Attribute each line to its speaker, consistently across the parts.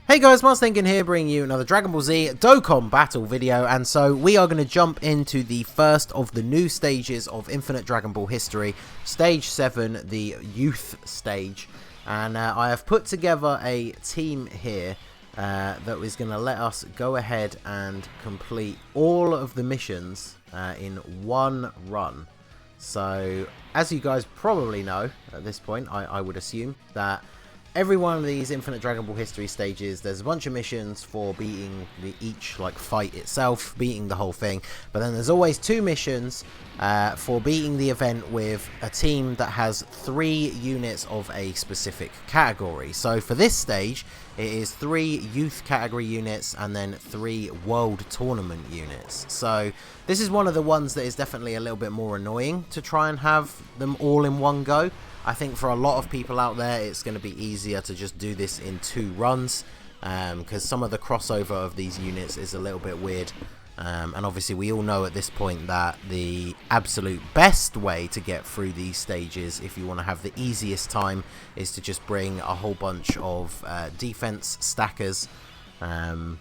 Speaker 1: Hey guys, Mars Thinking here, bringing you another Dragon Ball Z Dokkan battle video, and so we are going to jump into the first of the new stages of Infinite Dragon Ball history, Stage 7, the Youth Stage, and I have put together a team here that is going to let us go ahead and complete all of the missions in one run. So, as you guys probably know at this point, I would assume that every one of these Infinite Dragon Ball history stages, there's a bunch of missions for beating each fight itself, beating the whole thing, but then there's always two missions for beating the event with a team that has 3 units of a specific category. So for this stage, it is 3 youth category units and then 3 world tournament units. So this is one of the ones that is definitely a little bit more annoying to try and have them all in one go. I think for a lot of people out there, it's going to be easier to just do this in 2 runs, because some of the crossover of these units is a little bit weird. And obviously we all know at this point that the absolute best way to get through these stages, if you want to have the easiest time, is to just bring a whole bunch of defense stackers, and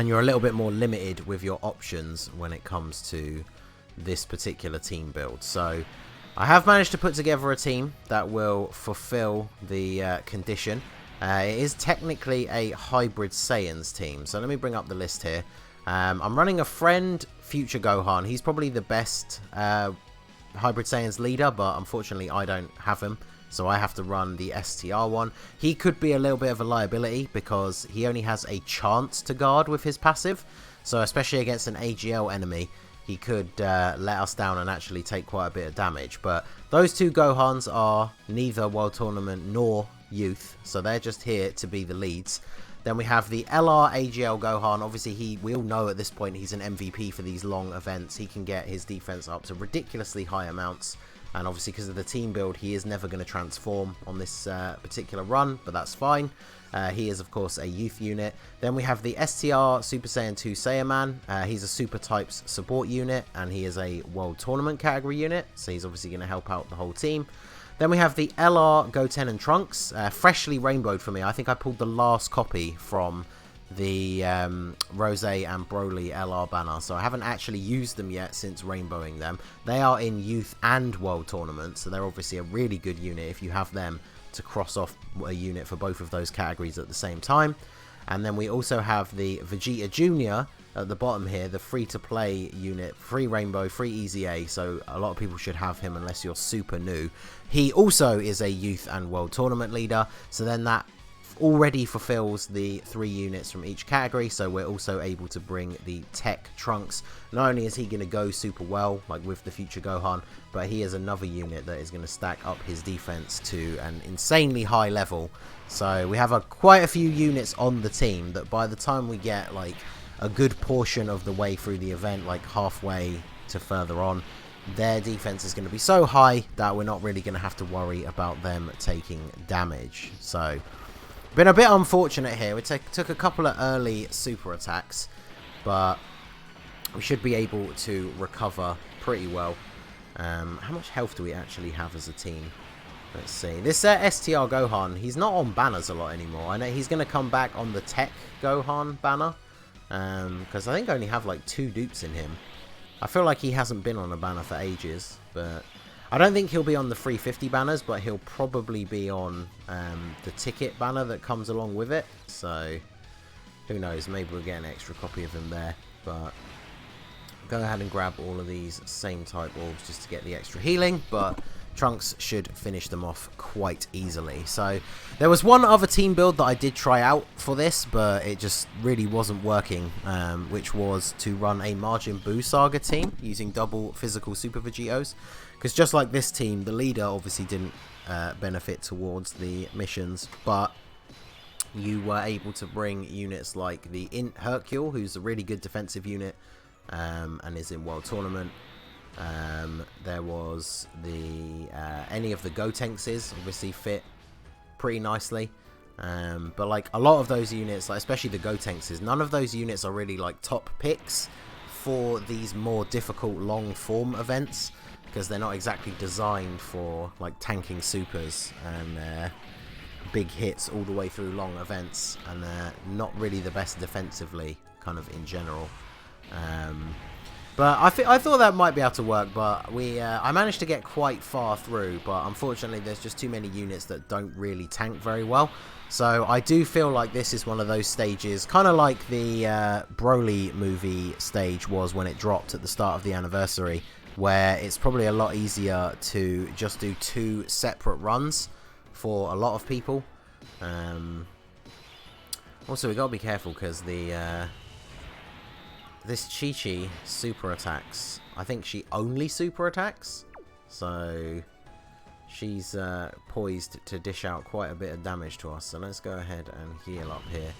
Speaker 1: you're a little bit more limited with your options when it comes to this particular team build. So I have managed to put together a team that will fulfill the condition. It is technically a hybrid Saiyans team, so let me bring up the list here. I'm running a friend, Future Gohan. He's probably the best hybrid Saiyans leader, but unfortunately I don't have him, so I have to run the STR one. He could be a little bit of a liability because he only has a chance to guard with his passive, so especially against an AGL enemy, he could let us down and actually take quite a bit of damage. But those 2 Gohans are neither World Tournament nor Youth, so they're just here to be the leads. Then we have the LR AGL Gohan. Obviously, we all know at this point he's an MVP for these long events. He can get his defense up to ridiculously high amounts. And obviously, because of the team build, he is never going to transform on this particular run, but that's fine. He is, of course, a youth unit. Then we have the STR Super Saiyan 2 Saiyaman. He's a Super Types support unit, and he is a World Tournament category unit, so he's obviously going to help out the whole team. Then we have the LR Goten and Trunks, freshly rainbowed for me. I think I pulled the last copy from the Rose and Broly LR banner, so I haven't actually used them yet since rainbowing them. They are in Youth and World Tournament, so they're obviously a really good unit if you have them to cross off a unit for both of those categories at the same time. And then we also have the Vegeta Jr. at the bottom here, the free-to-play unit, free rainbow, free easy A, so a lot of people should have him unless you're super new. He also is a youth and world tournament leader, so then that already fulfills the 3 units from each category, so we're also able to bring the Tech Trunks. Not only is he going to go super well, like with the Future Gohan, but he is another unit that is going to stack up his defense to an insanely high level. So we have quite a few units on the team that by the time we get like a good portion of the way through the event, like halfway to further on, their defense is going to be so high that we're not really going to have to worry about them taking damage. So been a bit unfortunate here. We took a couple of early super attacks, but we should be able to recover pretty well. How much health do we actually have as a team? Let's see. This STR Gohan, he's not on banners a lot anymore. I know he's going to come back on the Tech Gohan banner, because I think I only have like 2 dupes in him. I feel like he hasn't been on a banner for ages, but I don't think he'll be on the 350 banners, but he'll probably be on the ticket banner that comes along with it. So who knows, maybe we'll get an extra copy of him there. But go ahead and grab all of these same type orbs just to get the extra healing, but Trunks should finish them off quite easily. So there was one other team build that I did try out for this, but it just really wasn't working, which was to run a Majin Buu Saga team using double physical Super Vegetos. Because just like this team, the leader obviously didn't benefit towards the missions, but you were able to bring units like the Int Hercule, who's a really good defensive unit and is in World Tournament. There was the any of the Gotenkses obviously fit pretty nicely, but like a lot of those units, like especially the Gotenkses, none of those units are really like top picks for these more difficult long form events, because they're not exactly designed for like tanking supers and big hits all the way through long events, and they're not really the best defensively, kind of in general. But I thought that might be able to work, but I managed to get quite far through, but unfortunately there's just too many units that don't really tank very well. So I do feel like this is one of those stages, kind of like the Broly movie stage was when it dropped at the start of the anniversary, where it's probably a lot easier to just do 2 separate runs for a lot of people. Also, we gotta be careful because this Chi-Chi super attacks. I think she only super attacks, so she's poised to dish out quite a bit of damage to us. So let's go ahead and heal up here.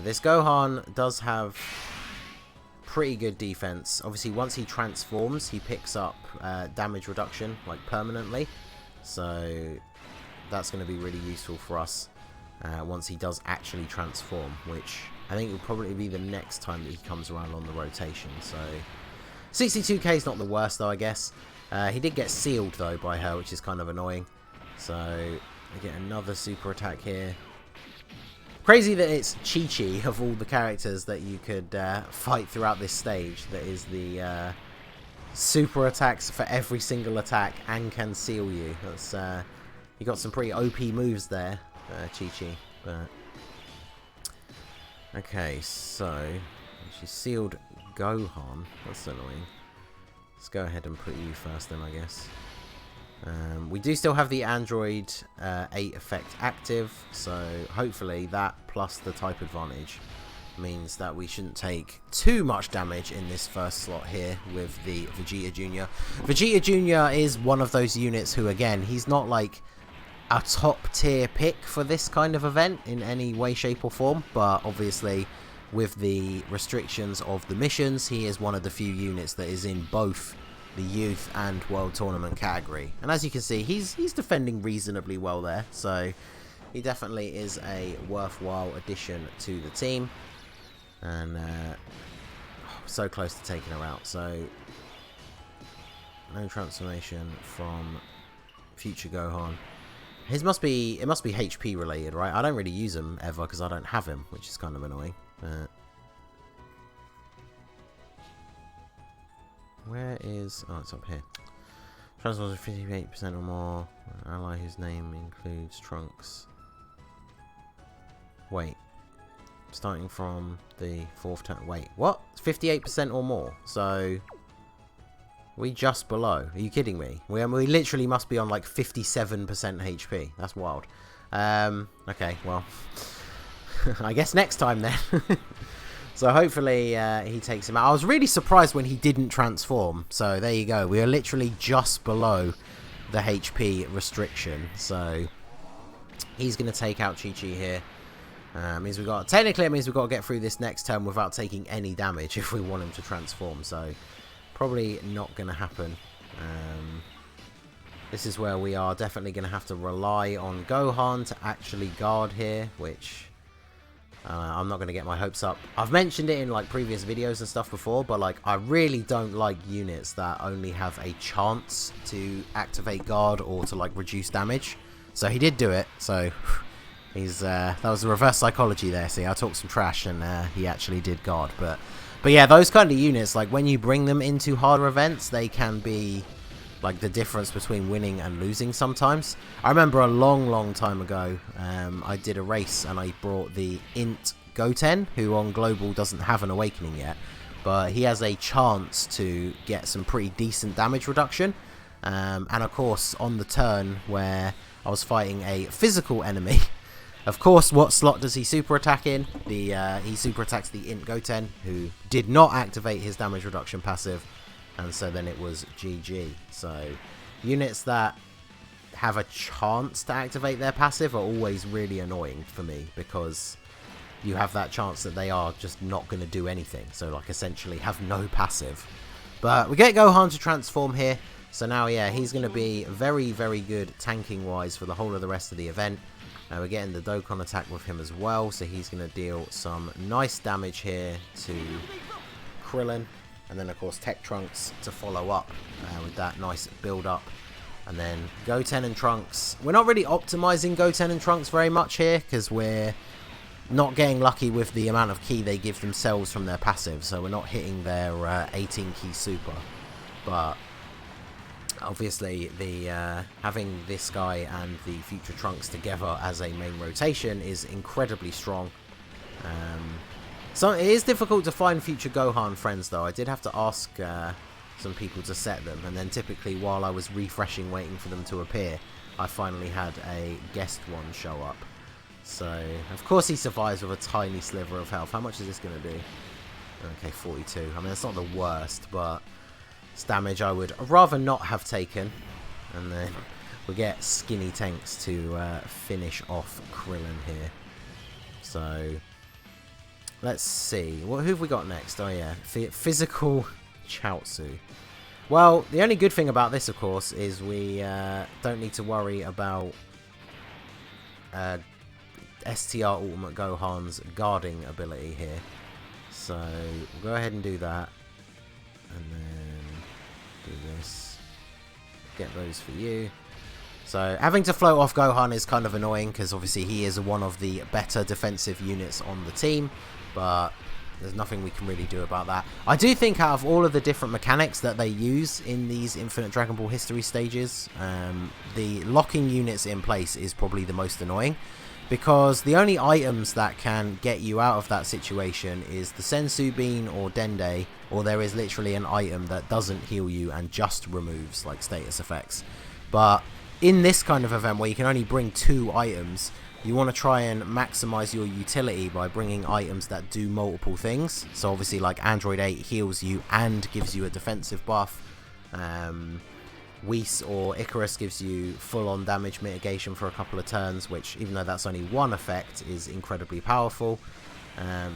Speaker 1: This Gohan does have pretty good defense. Obviously, once he transforms, he picks up damage reduction, like permanently. So that's going to be really useful for us once he does actually transform, which I think will probably be the next time that he comes around on the rotation. So 62k is not the worst though, I guess. He did get sealed though by her, which is kind of annoying. So we get another super attack here. Crazy that it's Chi-Chi of all the characters that you could fight throughout this stage that is the super attacks for every single attack and can seal you. That's you got some pretty OP moves there, Chi-Chi. But okay, so she sealed Gohan. That's annoying. Let's go ahead and put you first then, I guess. We do still have the Android 8 effect active, so hopefully that plus the type advantage means that we shouldn't take too much damage in this first slot here with the Vegeta Jr. Vegeta Jr. is one of those units who, again, he's not like a top tier pick for this kind of event in any way, shape or form, but obviously with the restrictions of the missions, he is one of the few units that is in both the youth and world tournament category. And as you can see, he's defending reasonably well there, so he definitely is a worthwhile addition to the team. And so close to taking her out. So no transformation from future Gohan. It must be HP related, right? I don't really use him ever because I don't have him, which is kind of annoying. Where is... oh, it's up here. Transforms 58% or more. Ally whose name includes Trunks. Wait. Starting from the 4th turn... wait, what? 58% or more. So... we just below. Are you kidding me? We literally must be on like 57% HP. That's wild. Okay, well... I guess next time then. So hopefully he takes him out. I was really surprised when he didn't transform. So there you go. We are literally just below the HP restriction. So he's going to take out Chi-Chi here. Technically it means we've got to get through this next turn without taking any damage if we want him to transform. So probably not going to happen. This is where we are definitely going to have to rely on Gohan to actually guard here, which... I'm not going to get my hopes up. I've mentioned it in like previous videos and stuff before, but like I really don't like units that only have a chance to activate guard or to like reduce damage. So he did do it. So he's that was a reverse psychology there. See, I talked some trash and he actually did guard. But yeah, those kind of units, like when you bring them into harder events, they can be like the difference between winning and losing sometimes. I remember a long time ago, I did a race and I brought the Int Goten, who on Global doesn't have an awakening yet, but he has a chance to get some pretty decent damage reduction. And of course, on the turn where I was fighting a physical enemy, of course, what slot does he super attack in? He super attacks the Int Goten, who did not activate his damage reduction passive. And so then it was GG. So units that have a chance to activate their passive are always really annoying for me, because you have that chance that they are just not going to do anything. So like essentially have no passive. But we get Gohan to transform here. So now, yeah, he's going to be very good tanking wise for the whole of the rest of the event. We're getting the Dokkan attack with him as well. So he's going to deal some nice damage here to Krillin. And then, of course, Tech Trunks to follow up with that nice build-up And then Goten and Trunks. We're not really optimizing Goten and Trunks very much here, because we're not getting lucky with the amount of ki they give themselves from their passive. So we're not hitting their 18 ki super. But obviously, the having this guy and the future Trunks together as a main rotation is incredibly strong. So it is difficult to find future Gohan friends, though. I did have to ask some people to set them, and then typically while I was refreshing waiting for them to appear, I finally had a guest one show up. So of course he survives with a tiny sliver of health. How much is this going to do? Okay, 42. I mean, it's not the worst, but it's damage I would rather not have taken. And then we'll get Skinny Tanks to finish off Krillin here. So let's see. Who have we got next? Oh yeah, Physical Chaozu. Well, the only good thing about this, of course, is we don't need to worry about STR Ultimate Gohan's guarding ability here. So we'll go ahead and do that. And then do this. Get those for you. So having to float off Gohan is kind of annoying, because obviously he is one of the better defensive units on the team. But there's nothing we can really do about that. I do think out of all of the different mechanics that they use in these Infinite Dragon Ball history stages, the locking units in place is probably the most annoying, because the only items that can get you out of that situation is the Sensu Bean or Dende, or there is literally an item that doesn't heal you and just removes like status effects. But in this kind of event where you can only bring 2 items, you want to try and maximize your utility by bringing items that do multiple things. So obviously like Android 8 heals you and gives you a defensive buff. Whis or Icarus gives you full-on damage mitigation for a couple of turns, which, even though that's only one effect, is incredibly powerful.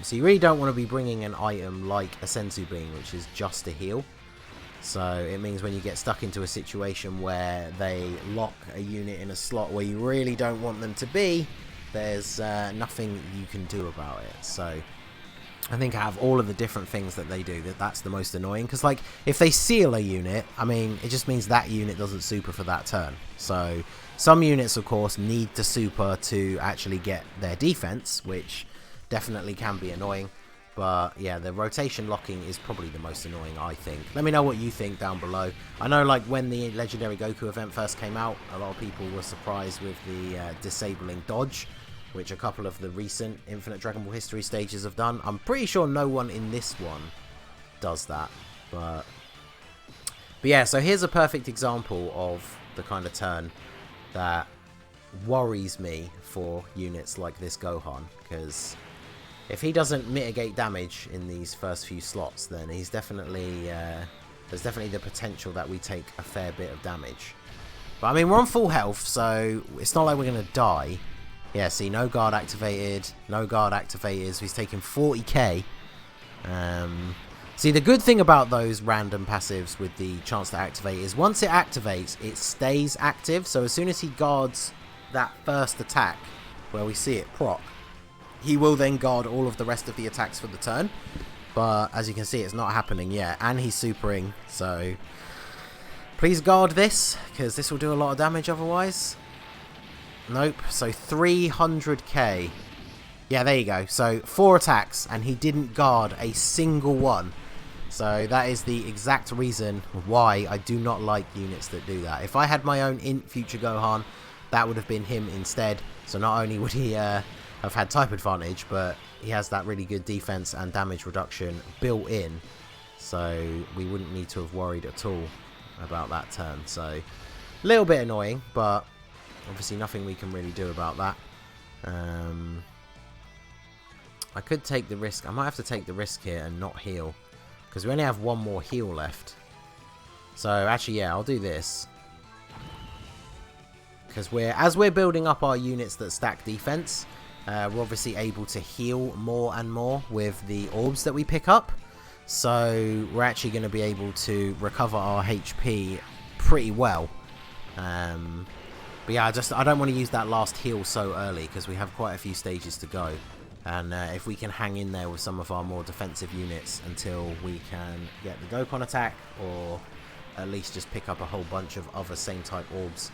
Speaker 1: So you really don't want to be bringing an item like a Sensu Bean, which is just a heal. So it means when you get stuck into a situation where they lock a unit in a slot where you really don't want them to be, there's nothing you can do about it. So I think out of all of the different things that they do, that's the most annoying. Because like, if they seal a unit, I mean, it just means that unit doesn't super for that turn. So some units, of course, need to super to actually get their defense, which definitely can be annoying. But yeah, the rotation locking is probably the most annoying, I think. Let me know what you think down below. I know, like, when the Legendary Goku event first came out, a lot of people were surprised with the disabling dodge, which a couple of the recent Infinite Dragon Ball history stages have done. I'm pretty sure no one in this one does that. But yeah, so here's a perfect example of the kind of turn that worries me for units like this Gohan, because if he doesn't mitigate damage in these first few slots, then he's definitely there's definitely the potential that we take a fair bit of damage. But I mean, we're on full health, so it's not like we're going to die. Yeah, see, no guard activated, no guard activated, so he's taking 40k. See, the good thing about those random passives with the chance to activate is once it activates, it stays active. So as soon as he guards that first attack, where we see it proc, he will then guard all of the rest of the attacks for the turn. But as you can see, it's not happening yet. And he's supering, so please guard this, because this will do a lot of damage otherwise. Nope. So 300k. Yeah, there you go. So 4 attacks, and he didn't guard a single one. So that is the exact reason why I do not like units that do that. If I had my own Int Future Gohan, that would have been him instead. So not only would he have had type advantage, but he has that really good defense and damage reduction built in, so we wouldn't need to have worried at all about that turn. So a little bit annoying, but obviously nothing we can really do about that. I could take the risk. I might have to take the risk here and not heal, because we only have 1 more heal left. So actually, yeah, I'll do this, because as we're building up our units that stack defense, we're obviously able to heal more and more with the orbs that we pick up. So we're actually going to be able to recover our HP pretty well. But yeah, I don't want to use that last heal so early, because we have quite a few stages to go. And if we can hang in there with some of our more defensive units until we can get the Dokkan attack or at least just pick up a whole bunch of other same type orbs,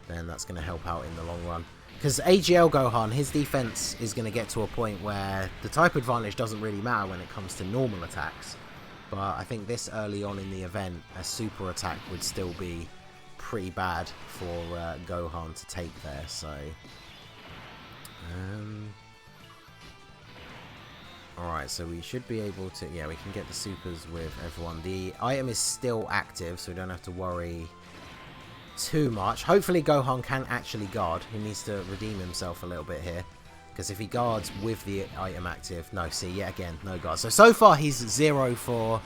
Speaker 1: then that's going to help out in the long run. Because AGL Gohan, his defense is going to get to a point where the type advantage doesn't really matter when it comes to normal attacks. But I think this early on in the event, a super attack would still be pretty bad for Gohan to take there. So, alright, so we should be able to, yeah, we can get the supers with everyone. The item is still active, so we don't have to worry too much. Hopefully Gohan can actually guard. He needs to redeem himself a little bit here, because if he guards with the item active, no, see, yet again, no guard. So far he's 0 for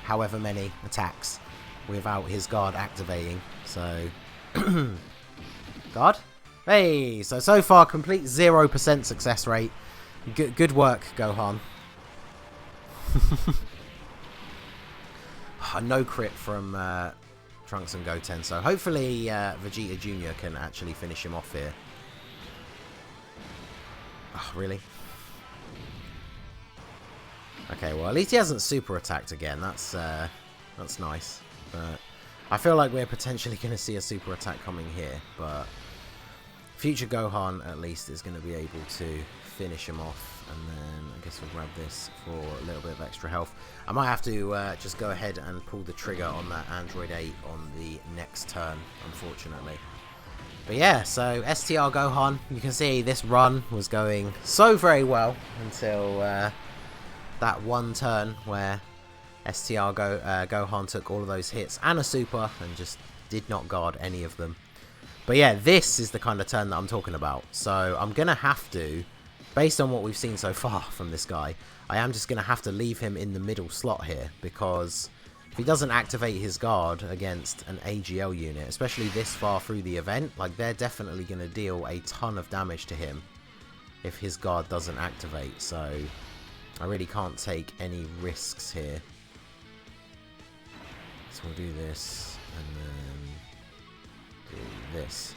Speaker 1: however many attacks without his guard activating. So guard, hey, so far complete 0% success rate. Good work, Gohan. No crit from Trunks and Goten, so hopefully Vegeta Jr. can actually finish him off here. Oh, really? Okay, well, at least he hasn't super attacked again. That's nice. But I feel like we're potentially going to see a super attack coming here, but future Gohan at least is going to be able to finish him off. And then I guess we'll grab this for a little bit of extra health. I might have to just go ahead and pull the trigger on that Android 8 on the next turn, unfortunately. But yeah, so STR Gohan, you can see this run was going so very well until that one turn where STR Gohan took all of those hits and a super and just did not guard any of them. But yeah, this is the kind of turn that I'm talking about. So I'm going to have to, based on what we've seen so far from this guy, I am just going to have to leave him in the middle slot here, because if he doesn't activate his guard against an AGL unit, especially this far through the event, like, they're definitely going to deal a ton of damage to him if his guard doesn't activate. So I really can't take any risks here. So we'll do this and then do this.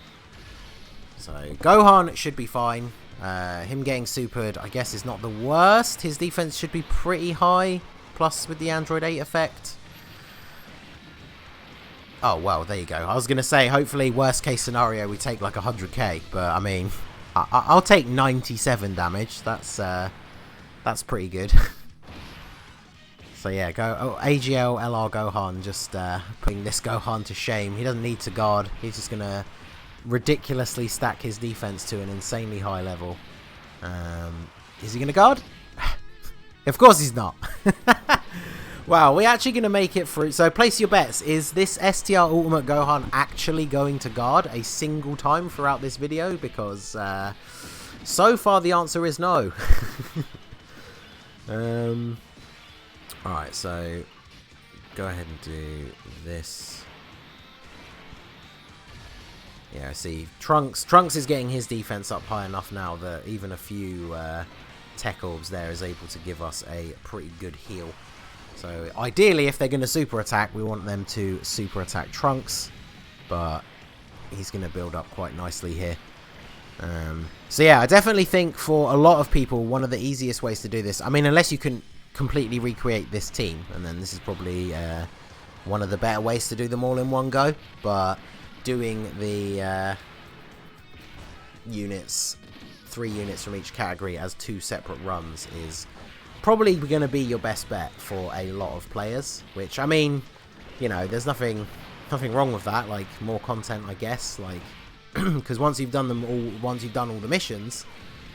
Speaker 1: So Gohan should be fine. Him getting supered, I guess, is not the worst. His defense should be pretty high, plus with the Android 8 effect. Oh, well, there you go. I was going to say, hopefully, worst case scenario, we take like 100k. But, I mean, I'll take 97 damage. That's pretty good. So, yeah, AGL LR Gohan, just putting this Gohan to shame. He doesn't need to guard. He's just going to ridiculously stack his defense to an insanely high level. Is he going to guard? Of course he's not. Wow, we're actually going to make it through. So place your bets. Is this STR Ultimate Gohan actually going to guard a single time throughout this video? Because so far the answer is no. Alright, so go ahead and do this. Yeah, see, Trunks is getting his defense up high enough now that even a few tech orbs there is able to give us a pretty good heal. So ideally, if they're going to super attack, we want them to super attack Trunks, but he's going to build up quite nicely here. So yeah, I definitely think for a lot of people, one of the easiest ways to do this, I mean, unless you can completely recreate this team, and then this is probably one of the better ways to do them all in one go, but doing the units, 3 units from each category as 2 separate runs is probably going to be your best bet for a lot of players, which, I mean, you know, there's nothing wrong with that. Like, more content, I guess, like, because once you've done all the missions,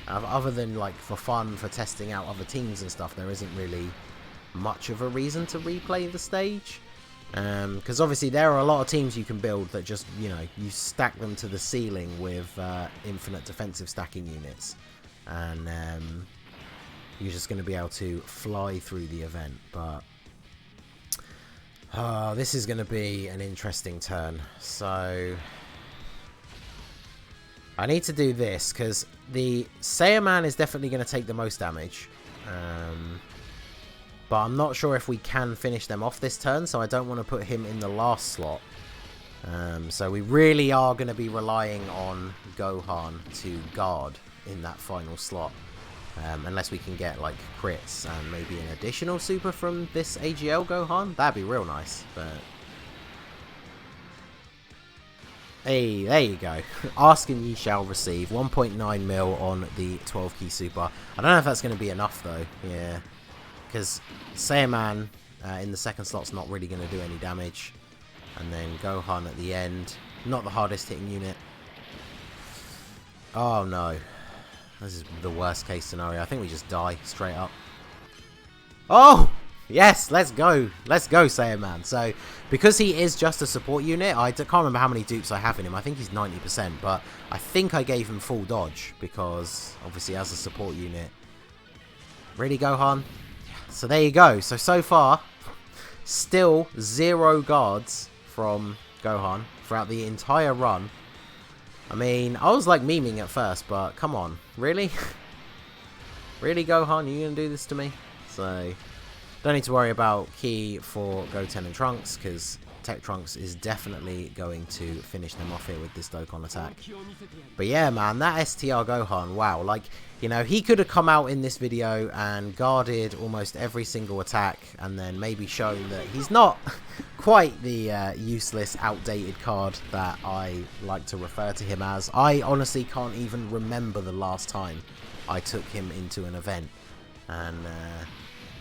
Speaker 1: other than like for fun, for testing out other teams and stuff, there isn't really much of a reason to replay the stage. Because obviously there are a lot of teams you can build that just, you know, you stack them to the ceiling with infinite defensive stacking units, and you're just going to be able to fly through the event. But this is going to be an interesting turn. So I need to do this because the Saiyaman is definitely going to take the most damage. But I'm not sure if we can finish them off this turn, so I don't want to put him in the last slot. So we really are going to be relying on Gohan to guard in that final slot. Unless we can get like crits and maybe an additional super from this AGL Gohan. That'd be real nice. But Hey, there you go. Ask and ye shall receive. 1.9 mil on the 12 key super. I don't know if that's going to be enough though. Yeah, because Saiyaman in the second slot's not really going to do any damage, and then Gohan at the end, not the hardest hitting unit. Oh no, this is the worst case scenario. I think we just die straight up. Oh! Yes, let's go. Let's go, Saiyaman. So, because he is just a support unit, I can't remember how many dupes I have in him. I think he's 90%, but I think I gave him full dodge because, obviously, as a support unit. Really, Gohan? So, there you go. So far, still 0 guards from Gohan throughout the entire run. I mean, I was like memeing at first, but come on. Really? Really, Gohan? You gonna do this to me? So... don't need to worry about Ki for Goten and Trunks, because Tech Trunks is definitely going to finish them off here with this Dokkan attack. But yeah, man, that STR Gohan, wow. Like, you know, he could have come out in this video and guarded almost every single attack, and then maybe shown that he's not quite the useless, outdated card that I like to refer to him as. I honestly can't even remember the last time I took him into an event. And,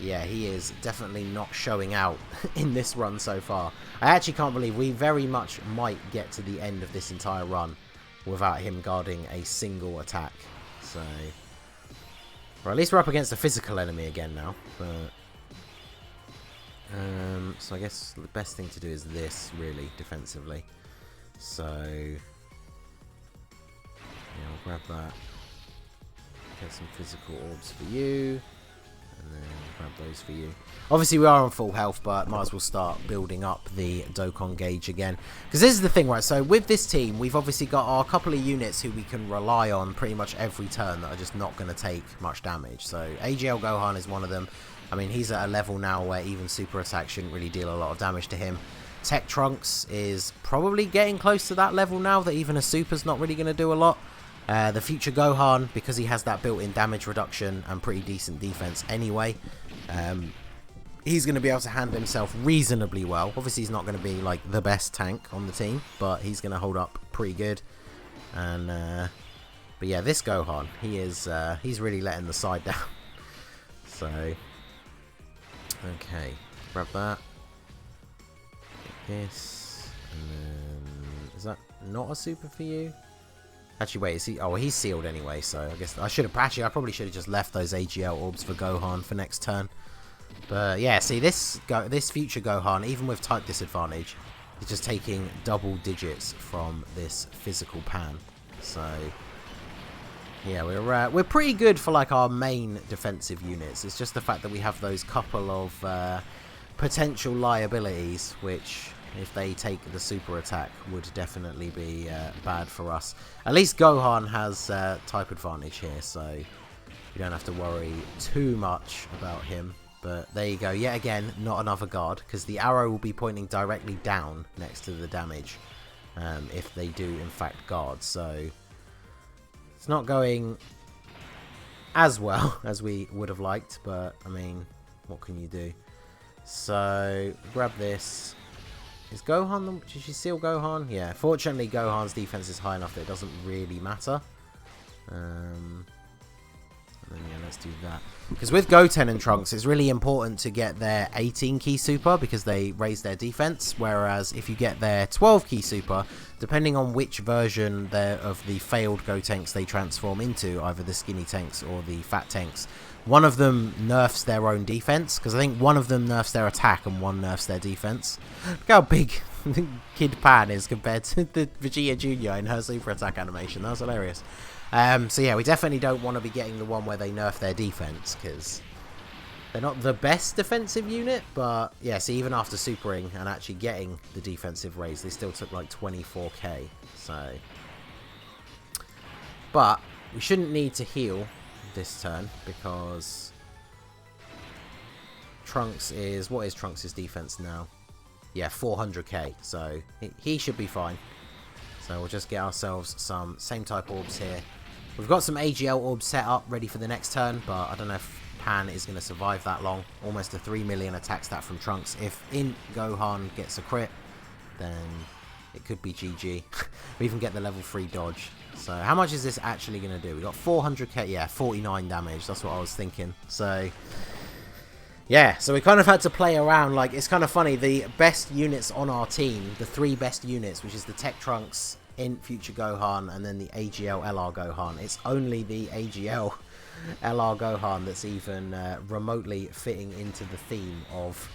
Speaker 1: yeah, he is definitely not showing out in this run so far. I actually can't believe we very much might get to the end of this entire run without him guarding a single attack. So, well, at least we're up against a physical enemy again now. But, so I guess the best thing to do is this, really, defensively. So, yeah, I'll grab that. Get some physical orbs for you. And then grab those for you. Obviously, we are on full health, but might as well start building up the Dokkan gauge again. Because this is the thing, right? So with this team, we've obviously got our couple of units who we can rely on pretty much every turn that are just not going to take much damage. So AGL Gohan is one of them. I mean, he's at a level now where even super attack shouldn't really deal a lot of damage to him. Tech Trunks is probably getting close to that level now that even a super's not really going to do a lot. The future Gohan, because he has that built-in damage reduction and pretty decent defense anyway, he's going to be able to handle himself reasonably well. Obviously, he's not going to be like the best tank on the team, but he's going to hold up pretty good. And but yeah, this Gohan, he's really letting the side down. So, okay, grab that. Get this, and then is that not a super for you? Actually, wait, is he? Oh, he's sealed anyway, so I guess I should have. Actually, I probably should have just left those AGL orbs for Gohan for next turn. But yeah, see this future Gohan, even with type disadvantage, is just taking double digits from this physical pan. So yeah, we're pretty good for like our main defensive units. It's just the fact that we have those couple of potential liabilities, which, if they take the super attack, would definitely be bad for us. At least Gohan has type advantage here, so you don't have to worry too much about him. But there you go, yet again, not another guard, because the arrow will be pointing directly down next to the damage if they do in fact guard. So it's not going as well as we would have liked, but I mean, what can you do? So grab this. Is Gohan did she seal Gohan? Yeah, fortunately Gohan's defense is high enough that it doesn't really matter. And then yeah, let's do that. Because with Goten and Trunks, it's really important to get their 18 key super because they raise their defense. Whereas if you get their 12 key super, depending on which version of the failed Gotenks they transform into, either the skinny tanks or the fat tanks, one of them nerfs their own defense, because I think one of them nerfs their attack and one nerfs their defense. Look how big Kid Pan is compared to the Vegeta Jr. in her super attack animation. That was hilarious. So yeah, we definitely don't want to be getting the one where they nerf their defense, because they're not the best defensive unit. But yeah, see, even after supering and actually getting the defensive raise, they still took like 24k. So, but we shouldn't need to heal this turn, because Trunks is, what is Trunks' defense now? Yeah, 400k, so he should be fine. So we'll just get ourselves some same type orbs here. We've got some AGL orbs set up ready for the next turn, but I don't know if Pan is going to survive that long. Almost a 3 million attack stat from Trunks. If in Gohan gets a crit, then it could be GG. We even get the level 3 dodge. So how much is this actually going to do? We got 400k, yeah, 49 damage. That's what I was thinking. So yeah, so we kind of had to play around. Like, it's kind of funny. The best units on our team, the 3 best units, which is the Tech Trunks, Int Future Gohan, and then the AGL LR Gohan. It's only the AGL LR Gohan that's even remotely fitting into the theme of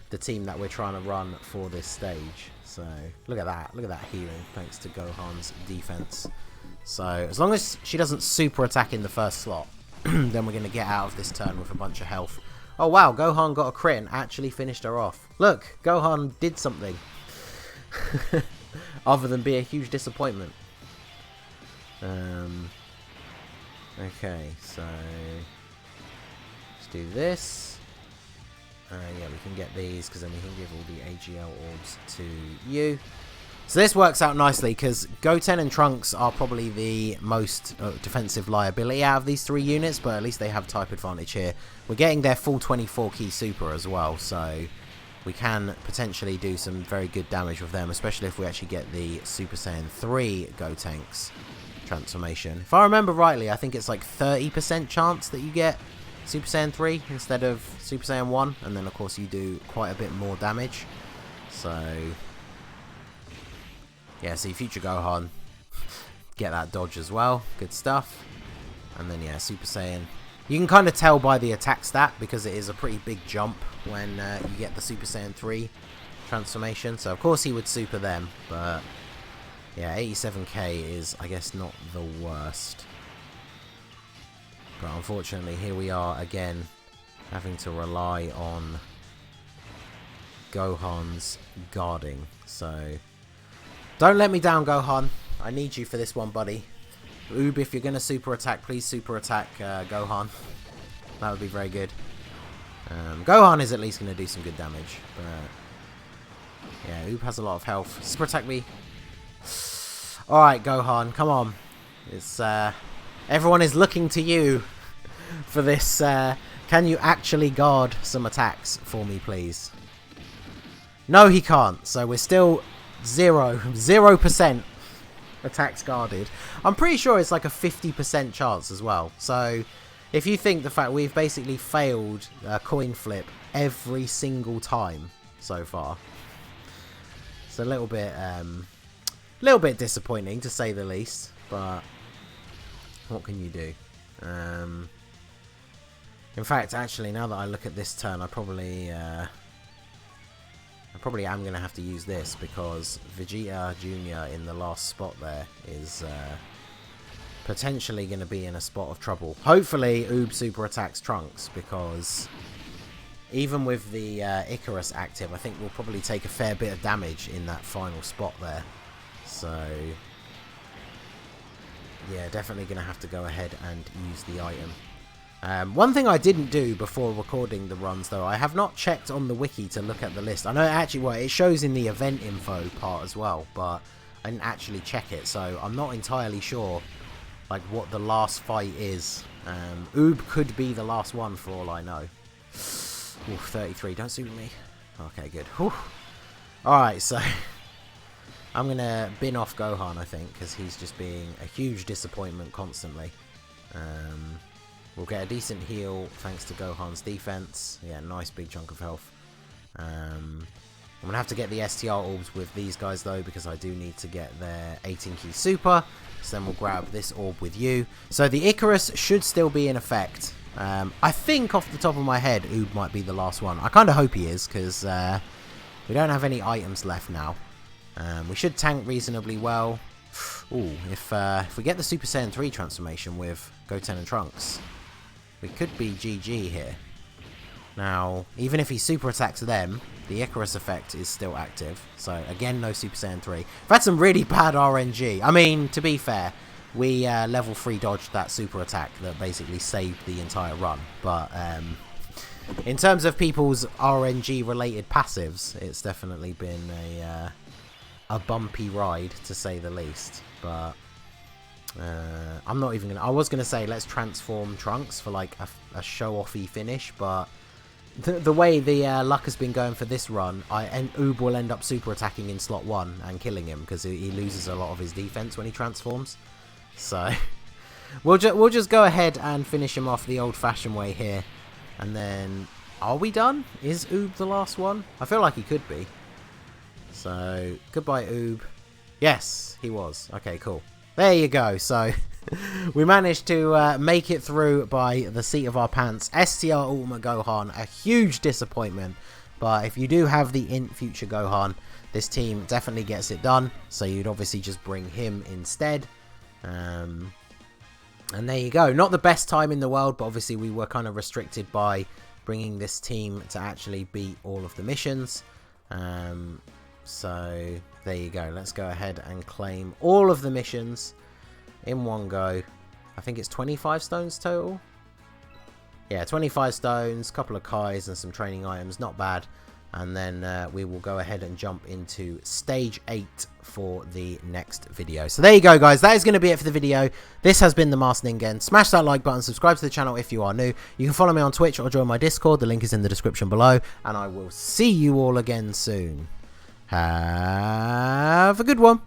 Speaker 1: the team that we're trying to run for this stage. So look at that. Look at that healing thanks to Gohan's defense. So as long as she doesn't super attack in the first slot, then we're going to get out of this turn with a bunch of health. Oh wow, Gohan got a crit and actually finished her off. Look, Gohan did something. Other than be a huge disappointment. Okay, so let's do this. Yeah, we can get these because then we can give all the AGL orbs to you. So this works out nicely because Goten and Trunks are probably the most defensive liability out of these 3 units, but at least they have type advantage here. We're getting their full 24 key super as well, so we can potentially do some very good damage with them, especially if we actually get the Super Saiyan 3 Gotenks transformation. If I remember rightly, I think it's like 30% chance that you get Super Saiyan 3 instead of Super Saiyan 1, and then of course you do quite a bit more damage. So yeah, see Future Gohan, get that dodge as well, good stuff. And then yeah, Super Saiyan. You can kind of tell by the attack stat because it is a pretty big jump when you get the Super Saiyan 3 transformation. So of course he would super them, but yeah, 87k is, I guess, not the worst. But unfortunately, here we are again, having to rely on Gohan's guarding. So don't let me down, Gohan. I need you for this one, buddy. Oob, if you're going to super attack, please super attack Gohan. That would be very good. Gohan is at least going to do some good damage. But yeah, Oob has a lot of health. Super attack me. Alright, Gohan, come on. It's everyone is looking to you for this. Can you actually guard some attacks for me, please? No, he can't. So we're still 0% attacks guarded. I'm pretty sure it's like a 50% chance as well. So if you think the fact we've basically failed a coin flip every single time so far, it's a little bit disappointing to say the least. But what can you do? In fact, actually, now that I look at this turn, I probably am going to have to use this because Vegeta Jr. in the last spot there is potentially going to be in a spot of trouble. Hopefully, Oob super attacks Trunks because even with the Icarus active, I think we'll probably take a fair bit of damage in that final spot there. So yeah, definitely going to have to go ahead and use the item. One thing I didn't do before recording the runs, though, I have not checked on the wiki to look at the list. I know it shows in the event info part as well, but I didn't actually check it, so I'm not entirely sure like what the last fight is. Oob could be the last one for all I know. Ooh, 33, don't suit me. Okay, good. Alright, so I'm going to bin off Gohan, I think, because he's just being a huge disappointment constantly. We'll get a decent heal thanks to Gohan's defense. Yeah, nice big chunk of health. I'm going to have to get the STR orbs with these guys, though, because I do need to get their 18 key super. So then we'll grab this orb with you. So the Icarus should still be in effect. I think off the top of my head, Oob might be the last one. I kind of hope he is, because we don't have any items left now. We should tank reasonably well. Ooh, if we get the Super Saiyan 3 transformation with Goten and Trunks, we could be GG here. Now, even if he super attacks them, the Icarus effect is still active. So, again, no Super Saiyan 3. We've had some really bad RNG. I mean, to be fair, we level 3 dodged that super attack that basically saved the entire run. But in terms of people's RNG-related passives, it's definitely been a bumpy ride, to say the least. But I'm not even gonna. I was gonna say let's transform Trunks for like a show-offy finish, but the way the luck has been going for this run, Oob will end up super attacking in slot 1 and killing him because he loses a lot of his defense when he transforms. So we'll just go ahead and finish him off the old-fashioned way here. And then, are we done? Is Oob the last one? I feel like he could be. So, goodbye Oob. Yes, he was. Okay, cool. There you go. So, we managed to make it through by the seat of our pants. STR Ultimate Gohan, a huge disappointment. But if you do have the Int Future Gohan, this team definitely gets it done. So, you'd obviously just bring him instead. And there you go. Not the best time in the world, but obviously we were kind of restricted by bringing this team to actually beat all of the missions. So there you go. Let's go ahead and claim all of the missions in one go. I think it's 25 stones total. Yeah, 25 stones, couple of Kais and some training items. Not bad. And then we will go ahead and jump into stage 8 for the next video. So there you go, guys. That is going to be it for the video. This has been the Master Ningen. Smash that like button, subscribe to the channel if you are new. You can follow me on Twitch or join my Discord. The link is in the description below. And I will see you all again soon. Have a good one.